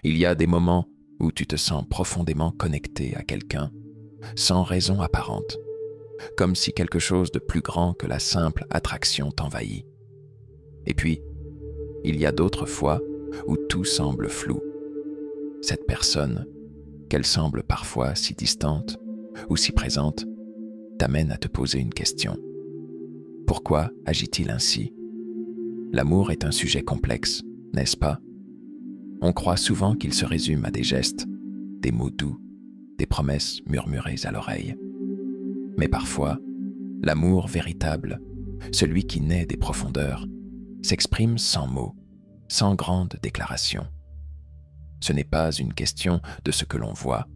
Il y a des moments où tu te sens profondément connecté à quelqu'un, sans raison apparente, comme si quelque chose de plus grand que la simple attraction t'envahit. Et puis, il y a d'autres fois où tout semble flou. Cette personne, qu'elle semble parfois si distante ou si présente, t'amène à te poser une question. Pourquoi agit-il ainsi? L'amour est un sujet complexe, n'est-ce pas? On croit souvent qu'il se résume à des gestes, des mots doux, des promesses murmurées à l'oreille. Mais parfois, l'amour véritable, celui qui naît des profondeurs, s'exprime sans mots, sans grande déclaration. Ce n'est pas une question de ce que l'on voit,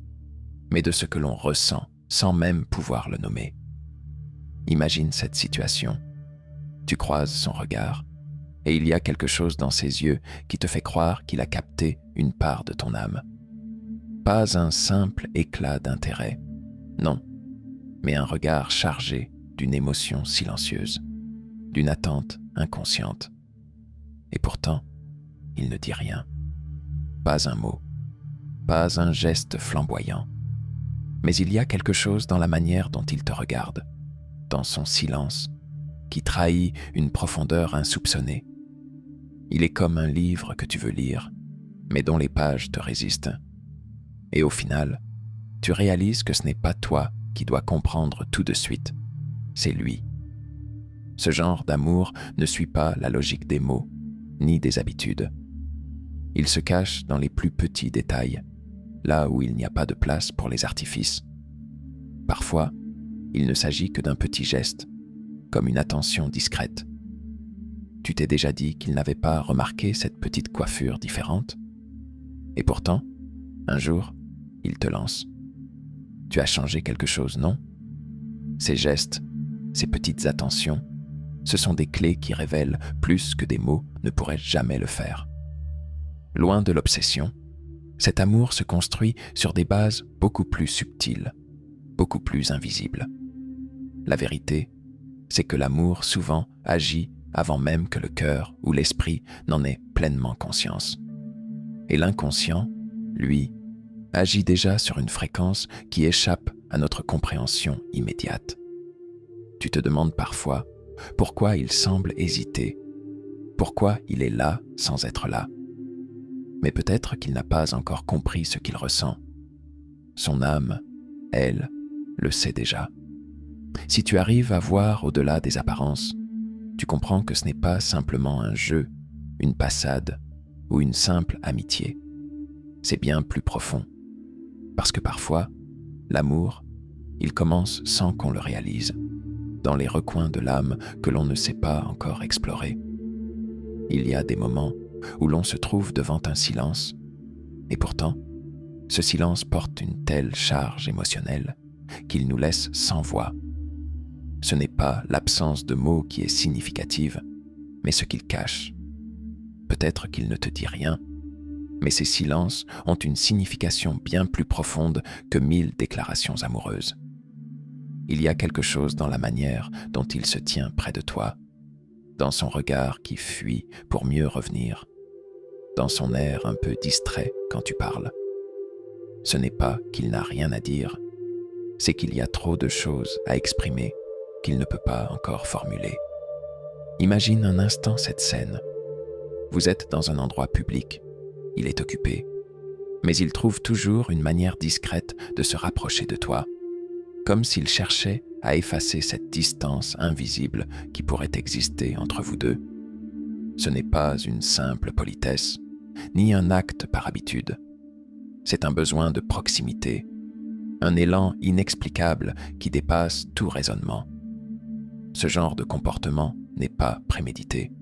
mais de ce que l'on ressent sans même pouvoir le nommer. Imagine cette situation. Tu croises son regard, et il y a quelque chose dans ses yeux qui te fait croire qu'il a capté une part de ton âme. Pas un simple éclat d'intérêt, non, mais un regard chargé d'une émotion silencieuse, d'une attente inconsciente. Et pourtant, il ne dit rien. Pas un mot, pas un geste flamboyant. Mais il y a quelque chose dans la manière dont il te regarde, dans son silence, qui trahit une profondeur insoupçonnée. Il est comme un livre que tu veux lire, mais dont les pages te résistent. Et au final, tu réalises que ce n'est pas toi qui dois comprendre tout de suite, c'est lui. Ce genre d'amour ne suit pas la logique des mots, ni des habitudes. Il se cache dans les plus petits détails, là où il n'y a pas de place pour les artifices. Parfois, il ne s'agit que d'un petit geste, comme une attention discrète. Tu t'es déjà dit qu'il n'avait pas remarqué cette petite coiffure différente? Et pourtant, un jour, il te lance. Tu as changé quelque chose, non? Ces gestes, ces petites attentions, ce sont des clés qui révèlent plus que des mots ne pourraient jamais le faire. Loin de l'obsession, cet amour se construit sur des bases beaucoup plus subtiles, beaucoup plus invisibles. La vérité, c'est que l'amour souvent agit avant même que le cœur ou l'esprit n'en ait pleinement conscience. Et l'inconscient, lui, agit déjà sur une fréquence qui échappe à notre compréhension immédiate. Tu te demandes parfois pourquoi il semble hésiter, pourquoi il est là sans être là. Mais peut-être qu'il n'a pas encore compris ce qu'il ressent. Son âme, elle, le sait déjà. Si tu arrives à voir au-delà des apparences, tu comprends que ce n'est pas simplement un jeu, une passade ou une simple amitié. C'est bien plus profond. Parce que parfois, l'amour, il commence sans qu'on le réalise, dans les recoins de l'âme que l'on ne sait pas encore explorer. Il y a des moments où l'on se trouve devant un silence, et pourtant, ce silence porte une telle charge émotionnelle qu'il nous laisse sans voix. Ce n'est pas l'absence de mots qui est significative, mais ce qu'il cache. Peut-être qu'il ne te dit rien, mais ces silences ont une signification bien plus profonde que 1000 déclarations amoureuses. Il y a quelque chose dans la manière dont il se tient près de toi, dans son regard qui fuit pour mieux revenir, dans son air un peu distrait quand tu parles. Ce n'est pas qu'il n'a rien à dire, c'est qu'il y a trop de choses à exprimer qu'il ne peut pas encore formuler. Imagine un instant cette scène. Vous êtes dans un endroit public, il est occupé, mais il trouve toujours une manière discrète de se rapprocher de toi, comme s'il cherchait à effacer cette distance invisible qui pourrait exister entre vous deux. Ce n'est pas une simple politesse, ni un acte par habitude. C'est un besoin de proximité, un élan inexplicable qui dépasse tout raisonnement. Ce genre de comportement n'est pas prémédité.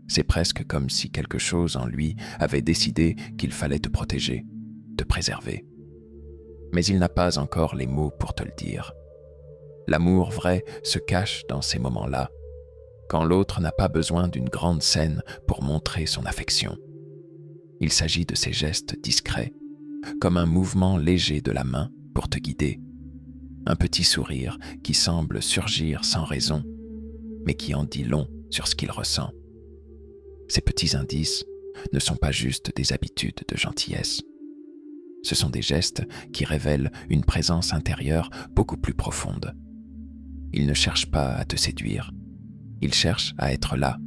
C'est presque comme si quelque chose en lui avait décidé qu'il fallait te protéger, te préserver. Mais il n'a pas encore les mots pour te le dire. L'amour vrai se cache dans ces moments-là, quand l'autre n'a pas besoin d'une grande scène pour montrer son affection. Il s'agit de ces gestes discrets, comme un mouvement léger de la main pour te guider, un petit sourire qui semble surgir sans raison, mais qui en dit long sur ce qu'il ressent. Ces petits indices ne sont pas juste des habitudes de gentillesse. Ce sont des gestes qui révèlent une présence intérieure beaucoup plus profonde. Ils ne cherchent pas à te séduire, ils cherchent à être là,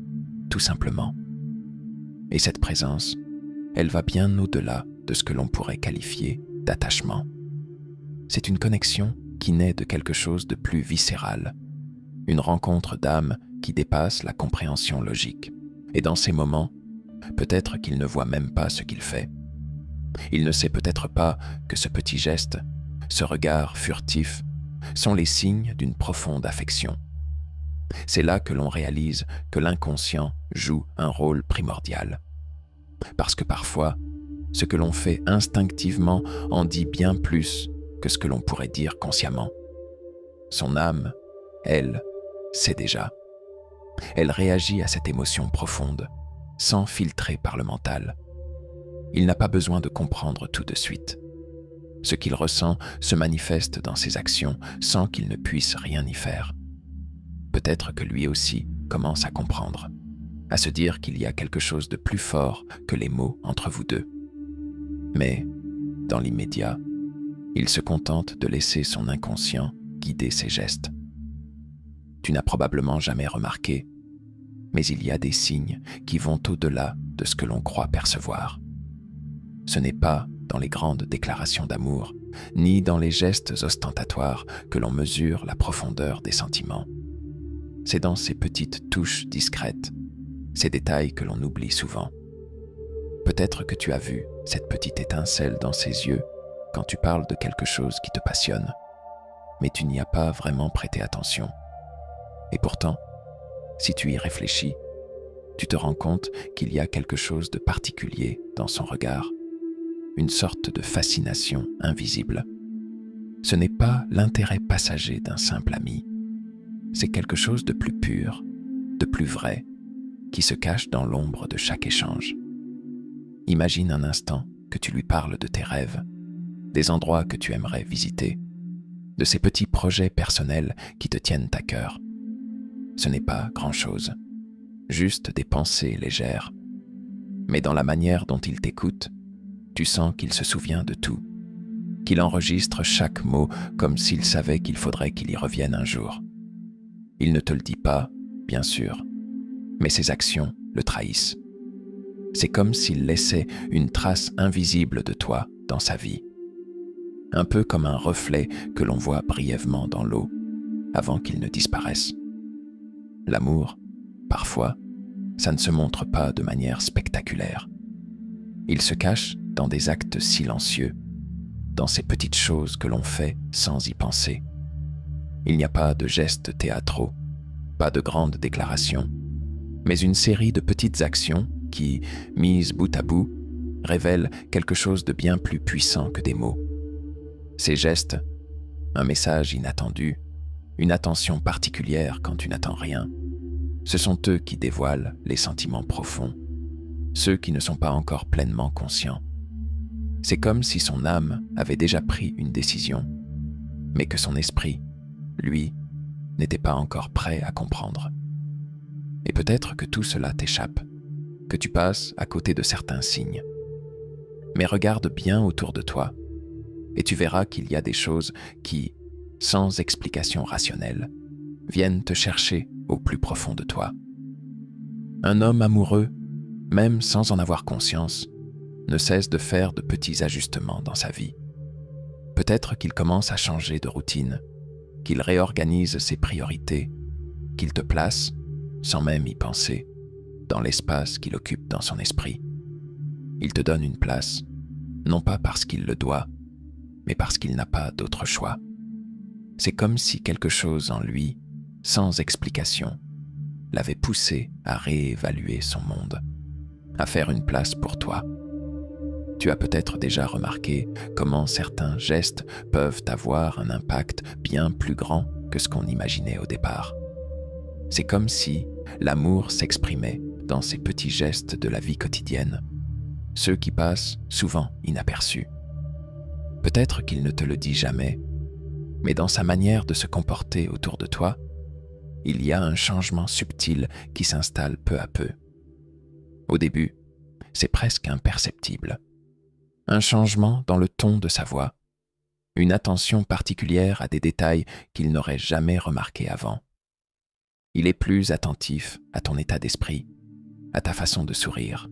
tout simplement. Et cette présence, elle va bien au-delà de ce que l'on pourrait qualifier d'attachement. C'est une connexion qui naît de quelque chose de plus viscéral, une rencontre d'âme qui dépasse la compréhension logique. Et dans ces moments, peut-être qu'il ne voit même pas ce qu'il fait. Il ne sait peut-être pas que ce petit geste, ce regard furtif, sont les signes d'une profonde affection. C'est là que l'on réalise que l'inconscient joue un rôle primordial. Parce que parfois, ce que l'on fait instinctivement en dit bien plus que ce que l'on pourrait dire consciemment. Son âme, elle, sait déjà. Elle réagit à cette émotion profonde, sans filtrer par le mental. Il n'a pas besoin de comprendre tout de suite. Ce qu'il ressent se manifeste dans ses actions sans qu'il ne puisse rien y faire. Peut-être que lui aussi commence à comprendre, à se dire qu'il y a quelque chose de plus fort que les mots entre vous deux. Mais, dans l'immédiat, il se contente de laisser son inconscient guider ses gestes. Tu n'as probablement jamais remarqué, mais il y a des signes qui vont au-delà de ce que l'on croit percevoir. Ce n'est pas dans les grandes déclarations d'amour, ni dans les gestes ostentatoires que l'on mesure la profondeur des sentiments. C'est dans ces petites touches discrètes, ces détails que l'on oublie souvent. Peut-être que tu as vu cette petite étincelle dans ses yeux quand tu parles de quelque chose qui te passionne, mais tu n'y as pas vraiment prêté attention. Et pourtant, si tu y réfléchis, tu te rends compte qu'il y a quelque chose de particulier dans son regard, une sorte de fascination invisible. Ce n'est pas l'intérêt passager d'un simple ami, c'est quelque chose de plus pur, de plus vrai, qui se cache dans l'ombre de chaque échange. Imagine un instant que tu lui parles de tes rêves, des endroits que tu aimerais visiter, de ces petits projets personnels qui te tiennent à cœur. Ce n'est pas grand-chose, juste des pensées légères. Mais dans la manière dont il t'écoute, tu sens qu'il se souvient de tout, qu'il enregistre chaque mot comme s'il savait qu'il faudrait qu'il y revienne un jour. Il ne te le dit pas, bien sûr, mais ses actions le trahissent. C'est comme s'il laissait une trace invisible de toi dans sa vie. Un peu comme un reflet que l'on voit brièvement dans l'eau, avant qu'il ne disparaisse. L'amour, parfois, ça ne se montre pas de manière spectaculaire. Il se cache dans des actes silencieux, dans ces petites choses que l'on fait sans y penser. Il n'y a pas de gestes théâtraux, pas de grandes déclarations, mais une série de petites actions qui, mises bout à bout, révèlent quelque chose de bien plus puissant que des mots. Ces gestes, un message inattendu, une attention particulière quand tu n'attends rien, ce sont eux qui dévoilent les sentiments profonds, ceux qui ne sont pas encore pleinement conscients. C'est comme si son âme avait déjà pris une décision, mais que son esprit, lui, n'était pas encore prêt à comprendre. Et peut-être que tout cela t'échappe, que tu passes à côté de certains signes. Mais regarde bien autour de toi, et tu verras qu'il y a des choses qui, sans explication rationnelle, viennent te chercher au plus profond de toi. Un homme amoureux, même sans en avoir conscience, ne cesse de faire de petits ajustements dans sa vie. Peut-être qu'il commence à changer de routine, qu'il réorganise ses priorités, qu'il te place, sans même y penser, dans l'espace qu'il occupe dans son esprit. Il te donne une place, non pas parce qu'il le doit, mais parce qu'il n'a pas d'autre choix. C'est comme si quelque chose en lui, sans explication, l'avait poussé à réévaluer son monde, à faire une place pour toi. Tu as peut-être déjà remarqué comment certains gestes peuvent avoir un impact bien plus grand que ce qu'on imaginait au départ. C'est comme si l'amour s'exprimait dans ces petits gestes de la vie quotidienne, ceux qui passent souvent inaperçus. Peut-être qu'il ne te le dit jamais, mais dans sa manière de se comporter autour de toi, il y a un changement subtil qui s'installe peu à peu. Au début, c'est presque imperceptible. Un changement dans le ton de sa voix, une attention particulière à des détails qu'il n'aurait jamais remarqués avant. Il est plus attentif à ton état d'esprit, à ta façon de sourire,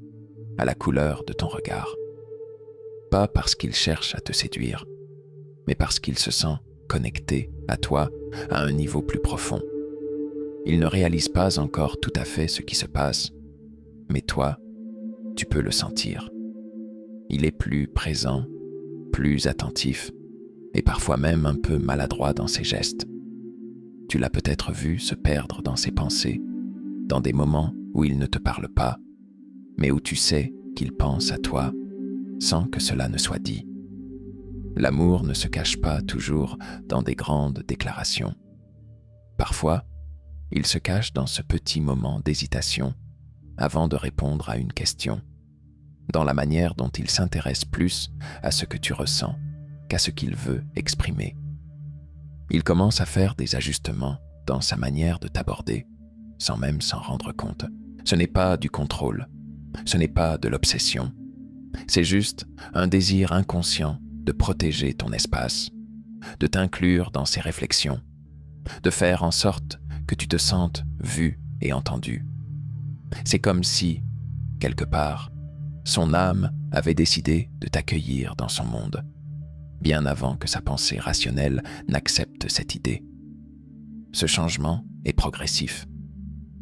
à la couleur de ton regard. Pas parce qu'il cherche à te séduire, mais parce qu'il se sent connecté à toi à un niveau plus profond. Il ne réalise pas encore tout à fait ce qui se passe, mais toi, tu peux le sentir. Il est plus présent, plus attentif, et parfois même un peu maladroit dans ses gestes. Tu l'as peut-être vu se perdre dans ses pensées, dans des moments où il ne te parle pas, mais où tu sais qu'il pense à toi, sans que cela ne soit dit. L'amour ne se cache pas toujours dans des grandes déclarations. Parfois, il se cache dans ce petit moment d'hésitation avant de répondre à une question, dans la manière dont il s'intéresse plus à ce que tu ressens qu'à ce qu'il veut exprimer. Il commence à faire des ajustements dans sa manière de t'aborder, sans même s'en rendre compte. Ce n'est pas du contrôle, ce n'est pas de l'obsession, c'est juste un désir inconscient de protéger ton espace, de t'inclure dans ses réflexions, de faire en sorte que tu te sentes vu et entendu. C'est comme si, quelque part, son âme avait décidé de t'accueillir dans son monde, bien avant que sa pensée rationnelle n'accepte cette idée. Ce changement est progressif,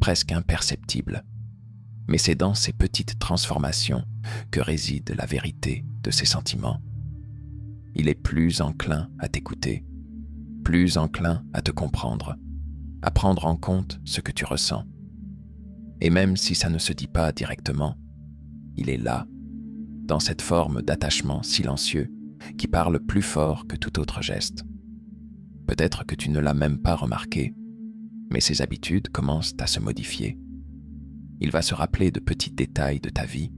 presque imperceptible, mais c'est dans ces petites transformations que réside la vérité de ses sentiments. Il est plus enclin à t'écouter, plus enclin à te comprendre, à prendre en compte ce que tu ressens. Et même si ça ne se dit pas directement, il est là, dans cette forme d'attachement silencieux qui parle plus fort que tout autre geste. Peut-être que tu ne l'as même pas remarqué, mais ses habitudes commencent à se modifier. Il va se rappeler de petits détails de ta vie,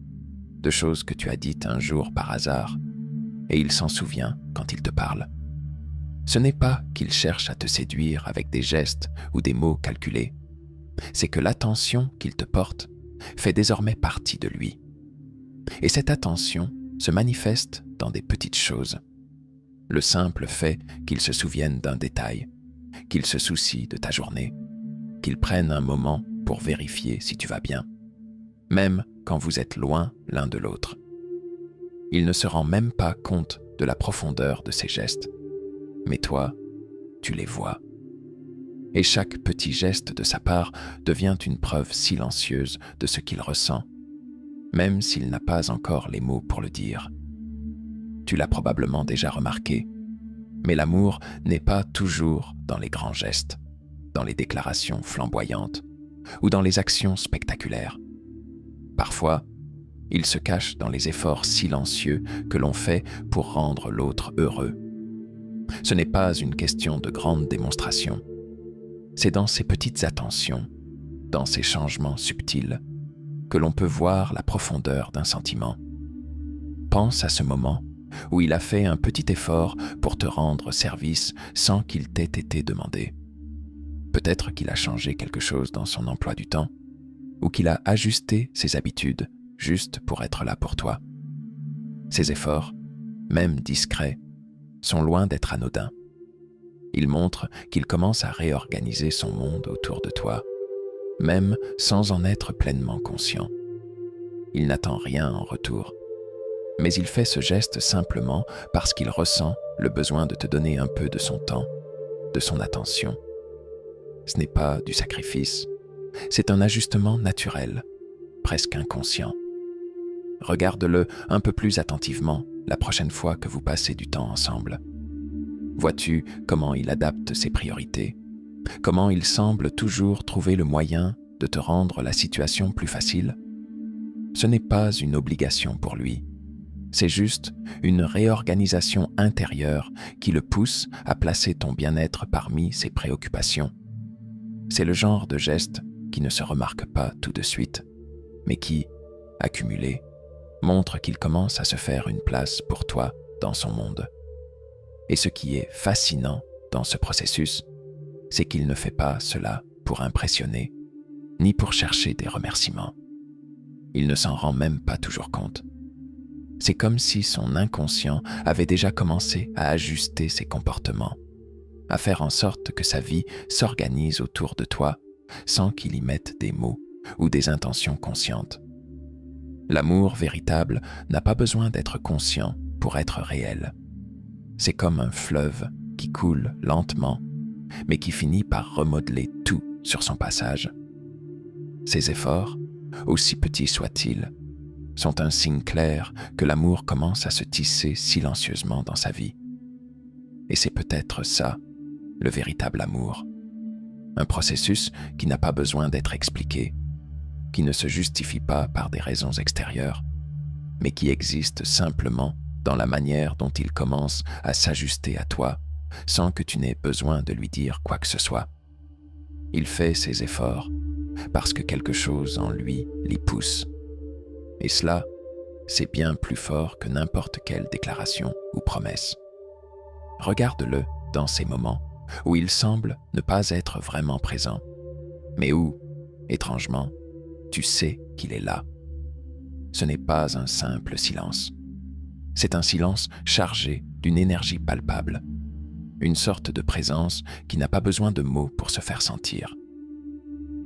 de choses que tu as dites un jour par hasard, et il s'en souvient quand il te parle. Ce n'est pas qu'il cherche à te séduire avec des gestes ou des mots calculés, c'est que l'attention qu'il te porte fait désormais partie de lui. Et cette attention se manifeste dans des petites choses. Le simple fait qu'il se souvienne d'un détail, qu'il se soucie de ta journée, qu'il prenne un moment pour vérifier si tu vas bien, même quand vous êtes loin l'un de l'autre. Il ne se rend même pas compte de la profondeur de ses gestes, mais toi, tu les vois. Et chaque petit geste de sa part devient une preuve silencieuse de ce qu'il ressent, même s'il n'a pas encore les mots pour le dire. Tu l'as probablement déjà remarqué, mais l'amour n'est pas toujours dans les grands gestes, dans les déclarations flamboyantes ou dans les actions spectaculaires. Parfois, il se cache dans les efforts silencieux que l'on fait pour rendre l'autre heureux. Ce n'est pas une question de grande démonstration. C'est dans ces petites attentions, dans ces changements subtils, que l'on peut voir la profondeur d'un sentiment. Pense à ce moment où il a fait un petit effort pour te rendre service sans qu'il t'ait été demandé. Peut-être qu'il a changé quelque chose dans son emploi du temps, ou qu'il a ajusté ses habitudes juste pour être là pour toi. Ces efforts, même discrets, sont loin d'être anodins. Ils montrent qu'il commence à réorganiser son monde autour de toi, même sans en être pleinement conscient. Il n'attend rien en retour, mais il fait ce geste simplement parce qu'il ressent le besoin de te donner un peu de son temps, de son attention. Ce n'est pas du sacrifice, c'est un ajustement naturel, presque inconscient. Regarde-le un peu plus attentivement la prochaine fois que vous passez du temps ensemble. Vois-tu comment il adapte ses priorités, comment il semble toujours trouver le moyen de te rendre la situation plus facile? Ce n'est pas une obligation pour lui, c'est juste une réorganisation intérieure qui le pousse à placer ton bien-être parmi ses préoccupations. C'est le genre de geste qui ne se remarque pas tout de suite, mais qui, accumulé, montre qu'il commence à se faire une place pour toi dans son monde. Et ce qui est fascinant dans ce processus, c'est qu'il ne fait pas cela pour impressionner, ni pour chercher des remerciements. Il ne s'en rend même pas toujours compte. C'est comme si son inconscient avait déjà commencé à ajuster ses comportements, à faire en sorte que sa vie s'organise autour de toi sans qu'il y mette des mots ou des intentions conscientes. L'amour véritable n'a pas besoin d'être conscient pour être réel. C'est comme un fleuve qui coule lentement, mais qui finit par remodeler tout sur son passage. Ses efforts, aussi petits soient-ils, sont un signe clair que l'amour commence à se tisser silencieusement dans sa vie. Et c'est peut-être ça, le véritable amour. Un processus qui n'a pas besoin d'être expliqué, qui ne se justifie pas par des raisons extérieures, mais qui existe simplement dans la manière dont il commence à s'ajuster à toi, sans que tu n'aies besoin de lui dire quoi que ce soit. Il fait ses efforts parce que quelque chose en lui l'y pousse. Et cela, c'est bien plus fort que n'importe quelle déclaration ou promesse. Regarde-le dans ces moments où il semble ne pas être vraiment présent, mais où, étrangement, tu sais qu'il est là. Ce n'est pas un simple silence. C'est un silence chargé d'une énergie palpable, une sorte de présence qui n'a pas besoin de mots pour se faire sentir.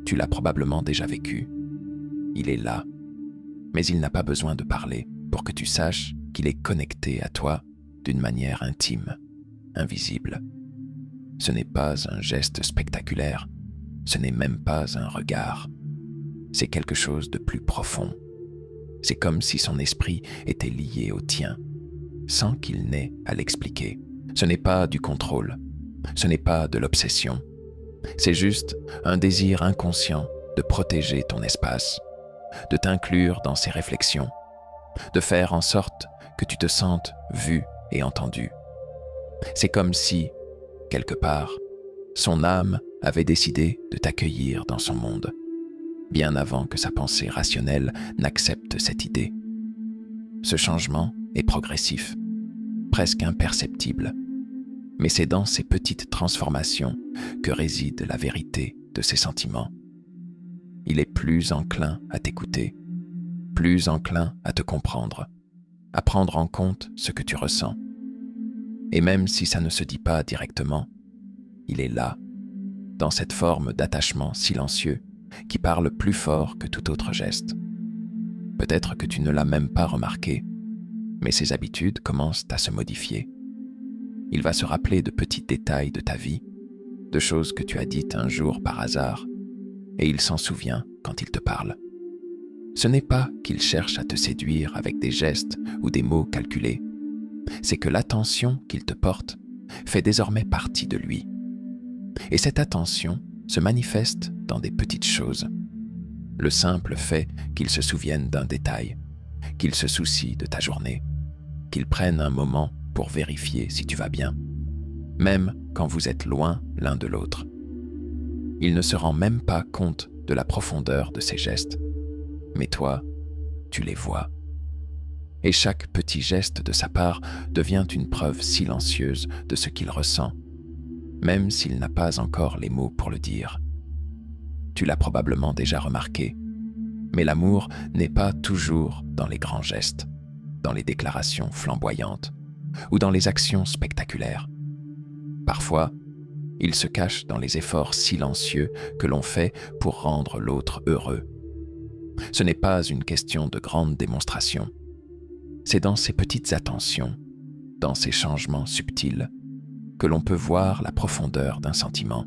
Tu l'as probablement déjà vécu. Il est là, mais il n'a pas besoin de parler pour que tu saches qu'il est connecté à toi d'une manière intime, invisible. Ce n'est pas un geste spectaculaire, ce n'est même pas un regard. C'est quelque chose de plus profond. C'est comme si son esprit était lié au tien, sans qu'il n'ait à l'expliquer. Ce n'est pas du contrôle, ce n'est pas de l'obsession. C'est juste un désir inconscient de protéger ton espace, de t'inclure dans ses réflexions, de faire en sorte que tu te sentes vu et entendu. C'est comme si, quelque part, son âme avait décidé de t'accueillir dans son monde, bien avant que sa pensée rationnelle n'accepte cette idée. Ce changement est progressif, presque imperceptible, mais c'est dans ces petites transformations que réside la vérité de ses sentiments. Il est plus enclin à t'écouter, plus enclin à te comprendre, à prendre en compte ce que tu ressens. Et même si ça ne se dit pas directement, il est là, dans cette forme d'attachement silencieux qui parle plus fort que tout autre geste. Peut-être que tu ne l'as même pas remarqué, mais ses habitudes commencent à se modifier. Il va se rappeler de petits détails de ta vie, de choses que tu as dites un jour par hasard, et il s'en souvient quand il te parle. Ce n'est pas qu'il cherche à te séduire avec des gestes ou des mots calculés, c'est que l'attention qu'il te porte fait désormais partie de lui. Et cette attention se manifeste dans des petites choses. Le simple fait qu'il se souvienne d'un détail, qu'il se soucie de ta journée, qu'il prenne un moment pour vérifier si tu vas bien, même quand vous êtes loin l'un de l'autre. Il ne se rend même pas compte de la profondeur de ses gestes, mais toi, tu les vois. Et chaque petit geste de sa part devient une preuve silencieuse de ce qu'il ressent, même s'il n'a pas encore les mots pour le dire. Tu l'as probablement déjà remarqué, mais l'amour n'est pas toujours dans les grands gestes, dans les déclarations flamboyantes ou dans les actions spectaculaires. Parfois, il se cache dans les efforts silencieux que l'on fait pour rendre l'autre heureux. Ce n'est pas une question de grande démonstration. C'est dans ces petites attentions, dans ces changements subtils, que l'on peut voir la profondeur d'un sentiment.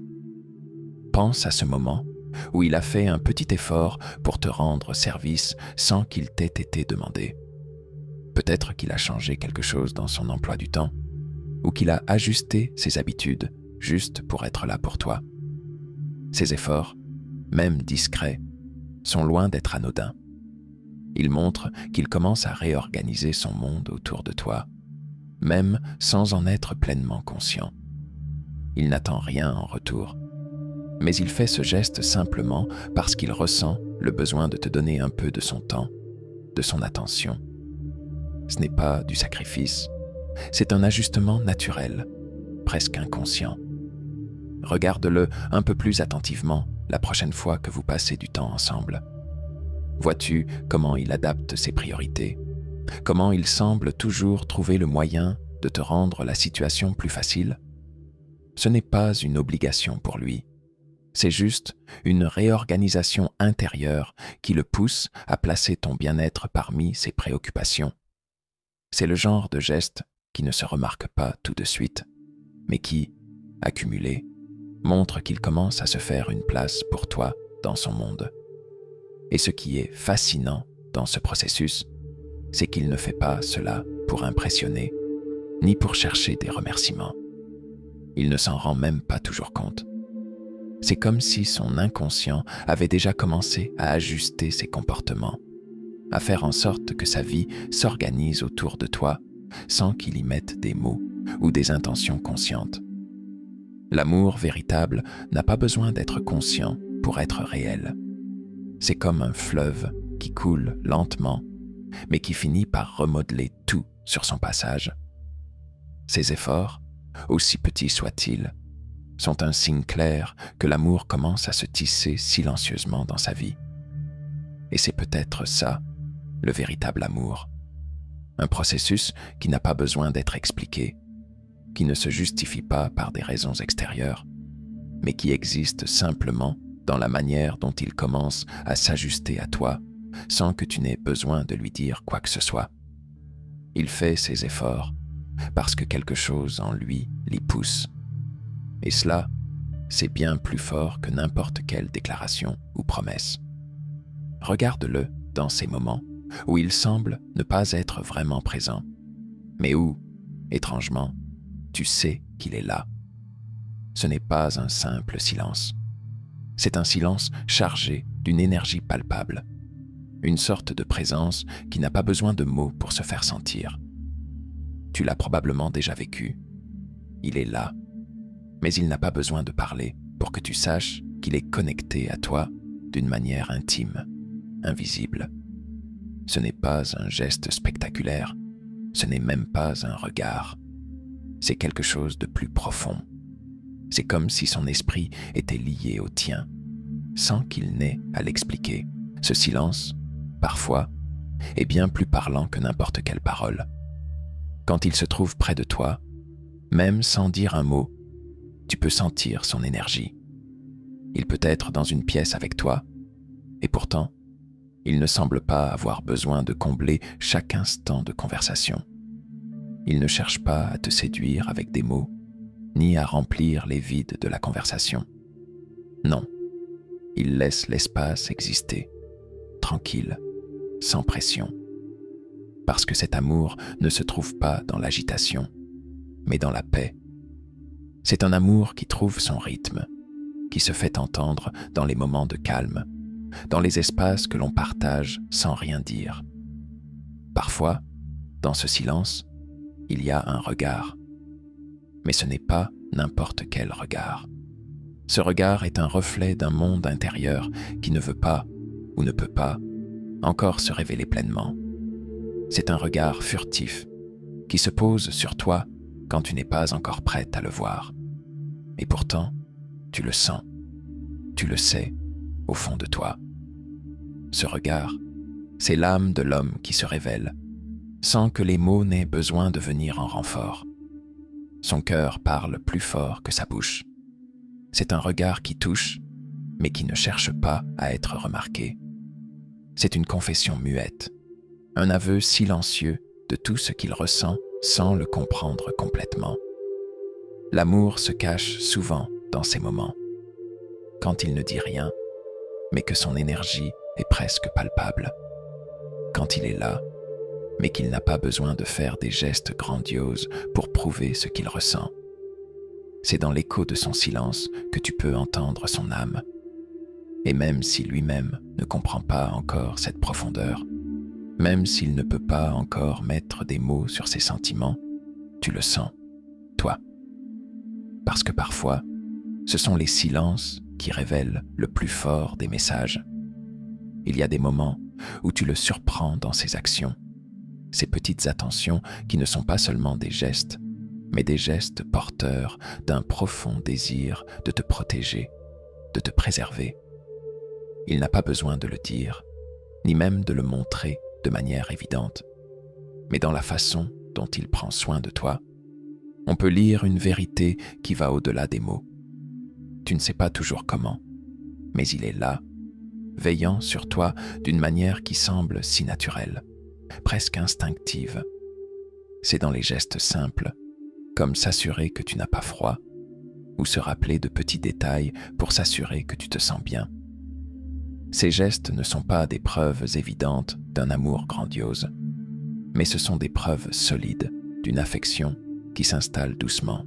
Pense à ce moment où il a fait un petit effort pour te rendre service sans qu'il t'ait été demandé. Peut-être qu'il a changé quelque chose dans son emploi du temps, ou qu'il a ajusté ses habitudes juste pour être là pour toi. Ces efforts, même discrets, sont loin d'être anodins. Ils montrent qu'il commence à réorganiser son monde autour de toi, même sans en être pleinement conscient. Il n'attend rien en retour, mais il fait ce geste simplement parce qu'il ressent le besoin de te donner un peu de son temps, de son attention. Ce n'est pas du sacrifice, c'est un ajustement naturel, presque inconscient. Regarde-le un peu plus attentivement la prochaine fois que vous passez du temps ensemble. Vois-tu comment il adapte ses priorités? Comment il semble toujours trouver le moyen de te rendre la situation plus facile? Ce n'est pas une obligation pour lui. C'est juste une réorganisation intérieure qui le pousse à placer ton bien-être parmi ses préoccupations. C'est le genre de geste qui ne se remarque pas tout de suite, mais qui, accumulé, montre qu'il commence à se faire une place pour toi dans son monde. Et ce qui est fascinant dans ce processus, c'est qu'il ne fait pas cela pour impressionner, ni pour chercher des remerciements. Il ne s'en rend même pas toujours compte. C'est comme si son inconscient avait déjà commencé à ajuster ses comportements, à faire en sorte que sa vie s'organise autour de toi sans qu'il y mette des mots ou des intentions conscientes. L'amour véritable n'a pas besoin d'être conscient pour être réel. C'est comme un fleuve qui coule lentement, mais qui finit par remodeler tout sur son passage. Ses efforts, aussi petits soient-ils, sont un signe clair que l'amour commence à se tisser silencieusement dans sa vie. Et c'est peut-être ça, le véritable amour. Un processus qui n'a pas besoin d'être expliqué, qui ne se justifie pas par des raisons extérieures, mais qui existe simplement dans la manière dont il commence à s'ajuster à toi, sans que tu n'aies besoin de lui dire quoi que ce soit. Il fait ses efforts parce que quelque chose en lui l'y pousse. Et cela, c'est bien plus fort que n'importe quelle déclaration ou promesse. Regarde-le dans ces moments où il semble ne pas être vraiment présent, mais où, étrangement, tu sais qu'il est là. Ce n'est pas un simple silence. C'est un silence chargé d'une énergie palpable, une sorte de présence qui n'a pas besoin de mots pour se faire sentir. Tu l'as probablement déjà vécu. Il est là, mais il n'a pas besoin de parler pour que tu saches qu'il est connecté à toi d'une manière intime, invisible. Ce n'est pas un geste spectaculaire, ce n'est même pas un regard. C'est quelque chose de plus profond. C'est comme si son esprit était lié au tien, sans qu'il n'ait à l'expliquer. Ce silence, parfois, est bien plus parlant que n'importe quelle parole. Quand il se trouve près de toi, même sans dire un mot, tu peux sentir son énergie. Il peut être dans une pièce avec toi, et pourtant, il ne semble pas avoir besoin de combler chaque instant de conversation. Il ne cherche pas à te séduire avec des mots, ni à remplir les vides de la conversation. Non, il laisse l'espace exister, tranquille, sans pression. Parce que cet amour ne se trouve pas dans l'agitation, mais dans la paix. C'est un amour qui trouve son rythme, qui se fait entendre dans les moments de calme, dans les espaces que l'on partage sans rien dire. Parfois, dans ce silence, il y a un regard. Mais ce n'est pas n'importe quel regard. Ce regard est un reflet d'un monde intérieur qui ne veut pas, ou ne peut pas, encore se révéler pleinement. C'est un regard furtif qui se pose sur toi quand tu n'es pas encore prête à le voir. Et pourtant, tu le sens, tu le sais au fond de toi. Ce regard, c'est l'âme de l'homme qui se révèle, sans que les mots n'aient besoin de venir en renfort. Son cœur parle plus fort que sa bouche. C'est un regard qui touche, mais qui ne cherche pas à être remarqué. C'est une confession muette, un aveu silencieux de tout ce qu'il ressent sans le comprendre complètement. L'amour se cache souvent dans ces moments, quand il ne dit rien, mais que son énergie est presque palpable, quand il est là, mais qu'il n'a pas besoin de faire des gestes grandioses pour prouver ce qu'il ressent. C'est dans l'écho de son silence que tu peux entendre son âme. Et même si lui-même ne comprend pas encore cette profondeur, même s'il ne peut pas encore mettre des mots sur ses sentiments, tu le sens, toi. Parce que parfois, ce sont les silences qui révèlent le plus fort des messages. Il y a des moments où tu le surprends dans ses actions, ces petites attentions qui ne sont pas seulement des gestes, mais des gestes porteurs d'un profond désir de te protéger, de te préserver. Il n'a pas besoin de le dire, ni même de le montrer de manière évidente, mais dans la façon dont il prend soin de toi, on peut lire une vérité qui va au-delà des mots. Tu ne sais pas toujours comment, mais il est là, veillant sur toi d'une manière qui semble si naturelle, presque instinctive. C'est dans les gestes simples, comme s'assurer que tu n'as pas froid, ou se rappeler de petits détails pour s'assurer que tu te sens bien. Ces gestes ne sont pas des preuves évidentes d'un amour grandiose, mais ce sont des preuves solides d'une affection qui s'installe doucement,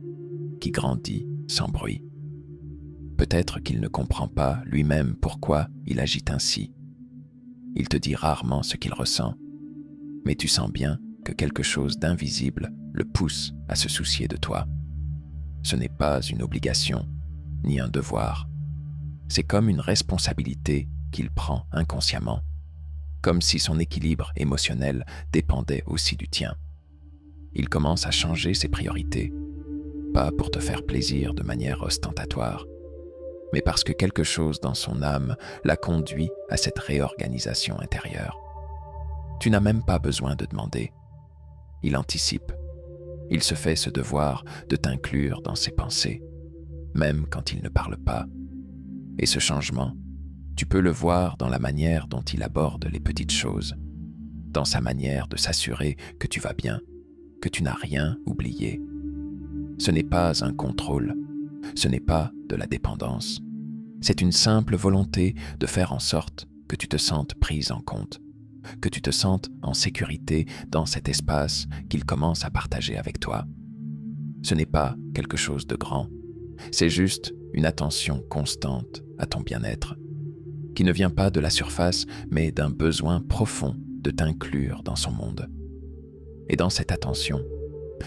qui grandit sans bruit. Peut-être qu'il ne comprend pas lui-même pourquoi il agit ainsi. Il te dit rarement ce qu'il ressent, mais tu sens bien que quelque chose d'invisible le pousse à se soucier de toi. Ce n'est pas une obligation, ni un devoir. C'est comme une responsabilité qu'il prend inconsciemment, comme si son équilibre émotionnel dépendait aussi du tien. Il commence à changer ses priorités, pas pour te faire plaisir de manière ostentatoire, mais parce que quelque chose dans son âme l'a conduit à cette réorganisation intérieure. Tu n'as même pas besoin de demander. Il anticipe. Il se fait ce devoir de t'inclure dans ses pensées, même quand il ne parle pas. Et ce changement, tu peux le voir dans la manière dont il aborde les petites choses, dans sa manière de s'assurer que tu vas bien, que tu n'as rien oublié. Ce n'est pas un contrôle, ce n'est pas de la dépendance. C'est une simple volonté de faire en sorte que tu te sentes prise en compte, que tu te sentes en sécurité dans cet espace qu'il commence à partager avec toi. Ce n'est pas quelque chose de grand, c'est juste une attention constante à ton bien-être, qui ne vient pas de la surface, mais d'un besoin profond de t'inclure dans son monde. Et dans cette attention,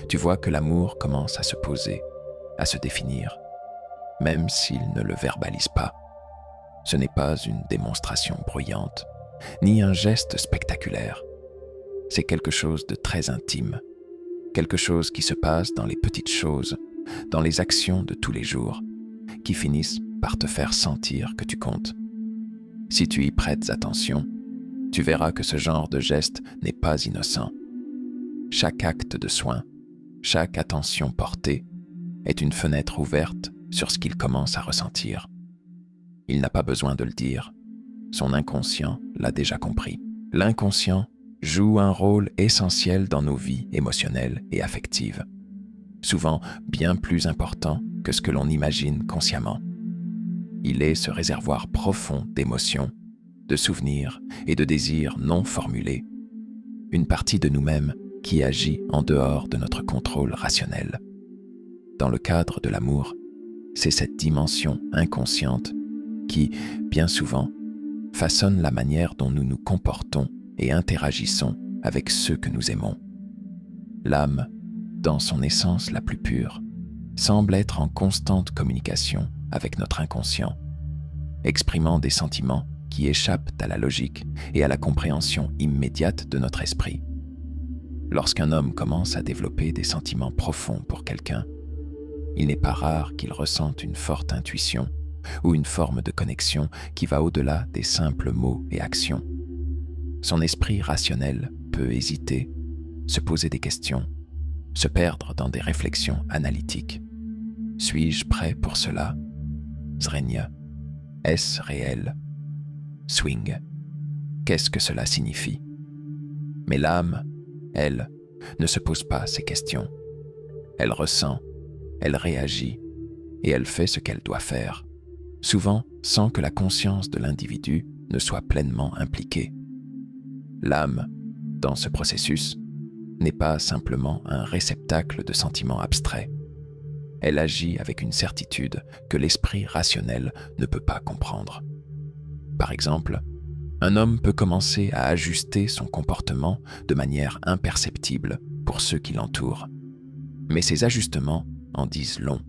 tu vois que l'amour commence à se poser, à se définir, même s'il ne le verbalise pas. Ce n'est pas une démonstration bruyante, ni un geste spectaculaire. C'est quelque chose de très intime, quelque chose qui se passe dans les petites choses, dans les actions de tous les jours, qui finissent par te faire sentir que tu comptes. Si tu y prêtes attention, tu verras que ce genre de geste n'est pas innocent. Chaque acte de soin, chaque attention portée est une fenêtre ouverte sur ce qu'il commence à ressentir. Il n'a pas besoin de le dire. Son inconscient l'a déjà compris. L'inconscient joue un rôle essentiel dans nos vies émotionnelles et affectives, souvent bien plus important que ce que l'on imagine consciemment. Il est ce réservoir profond d'émotions, de souvenirs et de désirs non formulés, une partie de nous-mêmes qui agit en dehors de notre contrôle rationnel. Dans le cadre de l'amour, c'est cette dimension inconsciente qui, bien souvent, façonne la manière dont nous nous comportons et interagissons avec ceux que nous aimons. L'âme, dans son essence la plus pure, semble être en constante communication avec notre inconscient, exprimant des sentiments qui échappent à la logique et à la compréhension immédiate de notre esprit. Lorsqu'un homme commence à développer des sentiments profonds pour quelqu'un, il n'est pas rare qu'il ressente une forte intuition ou une forme de connexion qui va au-delà des simples mots et actions. Son esprit rationnel peut hésiter, se poser des questions, se perdre dans des réflexions analytiques. Suis-je prêt pour cela? Zrenia. Est-ce réel? Swing. Qu'est-ce que cela signifie? Mais l'âme, elle, ne se pose pas ces questions. Elle ressent, elle réagit et elle fait ce qu'elle doit faire, souvent sans que la conscience de l'individu ne soit pleinement impliquée. L'âme, dans ce processus, n'est pas simplement un réceptacle de sentiments abstraits. Elle agit avec une certitude que l'esprit rationnel ne peut pas comprendre. Par exemple, un homme peut commencer à ajuster son comportement de manière imperceptible pour ceux qui l'entourent. Mais ces ajustements en disent long.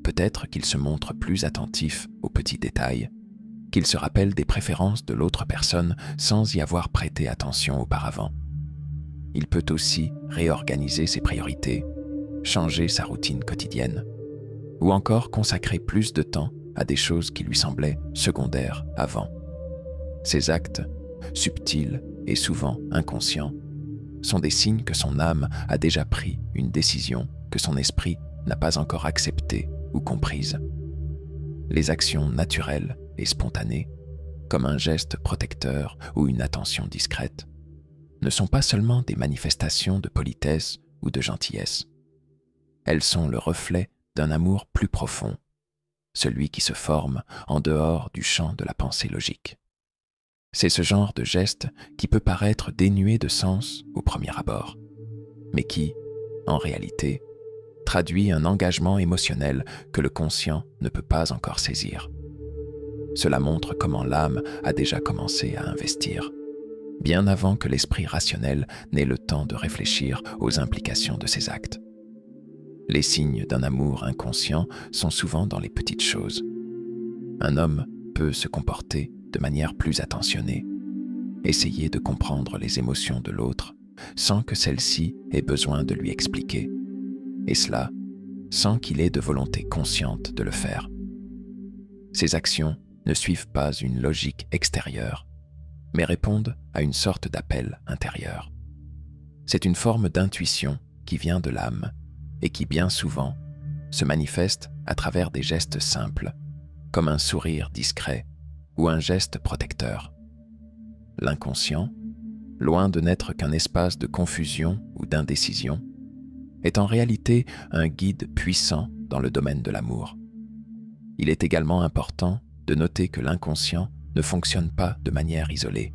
Peut-être qu'il se montre plus attentif aux petits détails, qu'il se rappelle des préférences de l'autre personne sans y avoir prêté attention auparavant. Il peut aussi réorganiser ses priorités, changer sa routine quotidienne, ou encore consacrer plus de temps à des choses qui lui semblaient secondaires avant. Ces actes subtils et souvent inconscients, sont des signes que son âme a déjà pris une décision que son esprit n'a pas encore acceptée ou comprise. Les actions naturelles et spontanées, comme un geste protecteur ou une attention discrète, ne sont pas seulement des manifestations de politesse ou de gentillesse. Elles sont le reflet d'un amour plus profond, celui qui se forme en dehors du champ de la pensée logique. C'est ce genre de geste qui peut paraître dénué de sens au premier abord, mais qui, en réalité, traduit un engagement émotionnel que le conscient ne peut pas encore saisir. Cela montre comment l'âme a déjà commencé à investir, bien avant que l'esprit rationnel n'ait le temps de réfléchir aux implications de ses actes. Les signes d'un amour inconscient sont souvent dans les petites choses. Un homme peut se comporter de manière plus attentionnée, essayer de comprendre les émotions de l'autre sans que celle-ci ait besoin de lui expliquer, et cela sans qu'il ait de volonté consciente de le faire. Ces actions ne suivent pas une logique extérieure, mais répondent à une sorte d'appel intérieur. C'est une forme d'intuition qui vient de l'âme et qui bien souvent se manifeste à travers des gestes simples, comme un sourire discret ou un geste protecteur. L'inconscient, loin de n'être qu'un espace de confusion ou d'indécision, est en réalité un guide puissant dans le domaine de l'amour. Il est également important de noter que l'inconscient ne fonctionne pas de manière isolée.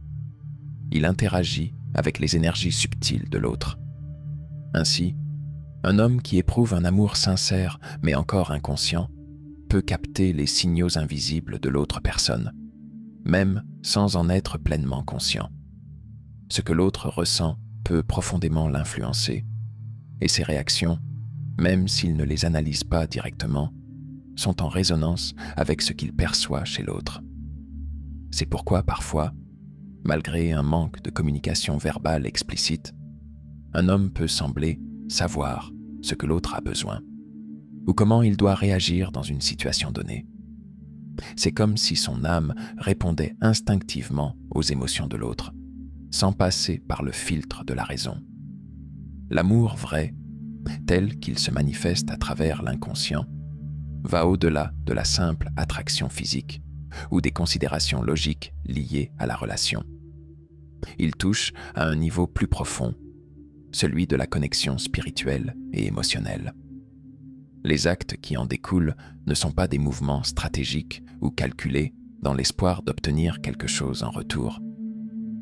Il interagit avec les énergies subtiles de l'autre. Ainsi, un homme qui éprouve un amour sincère mais encore inconscient peut capter les signaux invisibles de l'autre personne, même sans en être pleinement conscient. Ce que l'autre ressent peut profondément l'influencer, et ses réactions, même s'il ne les analyse pas directement, sont en résonance avec ce qu'il perçoit chez l'autre. C'est pourquoi parfois, malgré un manque de communication verbale explicite, un homme peut sembler savoir ce que l'autre a besoin, ou comment il doit réagir dans une situation donnée. C'est comme si son âme répondait instinctivement aux émotions de l'autre, sans passer par le filtre de la raison. L'amour vrai, tel qu'il se manifeste à travers l'inconscient, va au-delà de la simple attraction physique ou des considérations logiques liées à la relation. Il touche à un niveau plus profond, celui de la connexion spirituelle et émotionnelle. Les actes qui en découlent ne sont pas des mouvements stratégiques ou calculés dans l'espoir d'obtenir quelque chose en retour,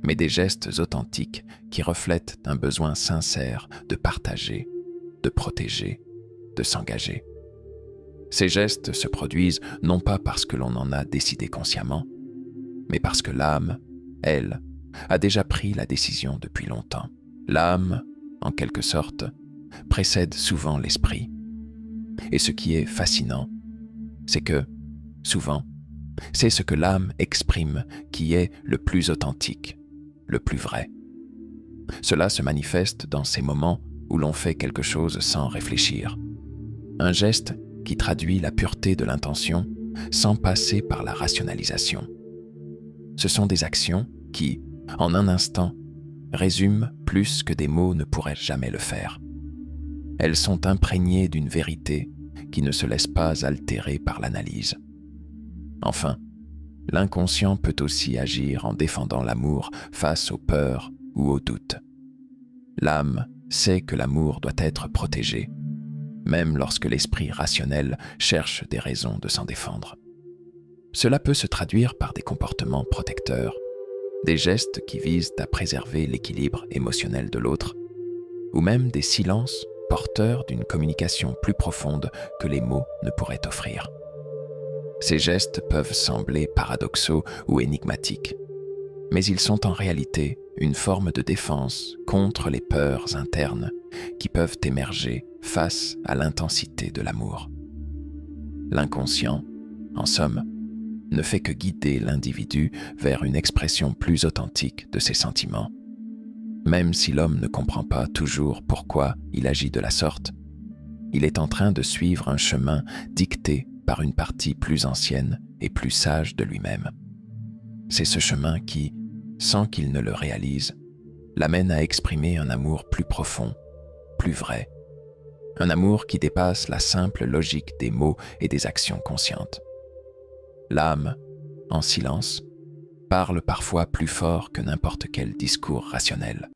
mais des gestes authentiques qui reflètent un besoin sincère de partager, de protéger, de s'engager. Ces gestes se produisent non pas parce que l'on en a décidé consciemment, mais parce que l'âme, elle, a déjà pris la décision depuis longtemps. L'âme, en quelque sorte, précède souvent l'esprit. Et ce qui est fascinant, c'est que, souvent, c'est ce que l'âme exprime qui est le plus authentique, le plus vrai. Cela se manifeste dans ces moments où l'on fait quelque chose sans réfléchir. Un geste qui traduit la pureté de l'intention sans passer par la rationalisation. Ce sont des actions qui, en un instant, résument plus que des mots ne pourraient jamais le faire. Elles sont imprégnées d'une vérité qui ne se laisse pas altérer par l'analyse. Enfin, l'inconscient peut aussi agir en défendant l'amour face aux peurs ou aux doutes. L'âme sait que l'amour doit être protégé, même lorsque l'esprit rationnel cherche des raisons de s'en défendre. Cela peut se traduire par des comportements protecteurs, des gestes qui visent à préserver l'équilibre émotionnel de l'autre, ou même des silences porteurs d'une communication plus profonde que les mots ne pourraient offrir. Ces gestes peuvent sembler paradoxaux ou énigmatiques, mais ils sont en réalité une forme de défense contre les peurs internes qui peuvent émerger face à l'intensité de l'amour. L'inconscient, en somme, ne fait que guider l'individu vers une expression plus authentique de ses sentiments. Même si l'homme ne comprend pas toujours pourquoi il agit de la sorte, il est en train de suivre un chemin dicté par une partie plus ancienne et plus sage de lui-même. C'est ce chemin qui, sans qu'il ne le réalise, l'amène à exprimer un amour plus profond, plus vrai, un amour qui dépasse la simple logique des mots et des actions conscientes. L'âme, en silence, parle parfois plus fort que n'importe quel discours rationnel.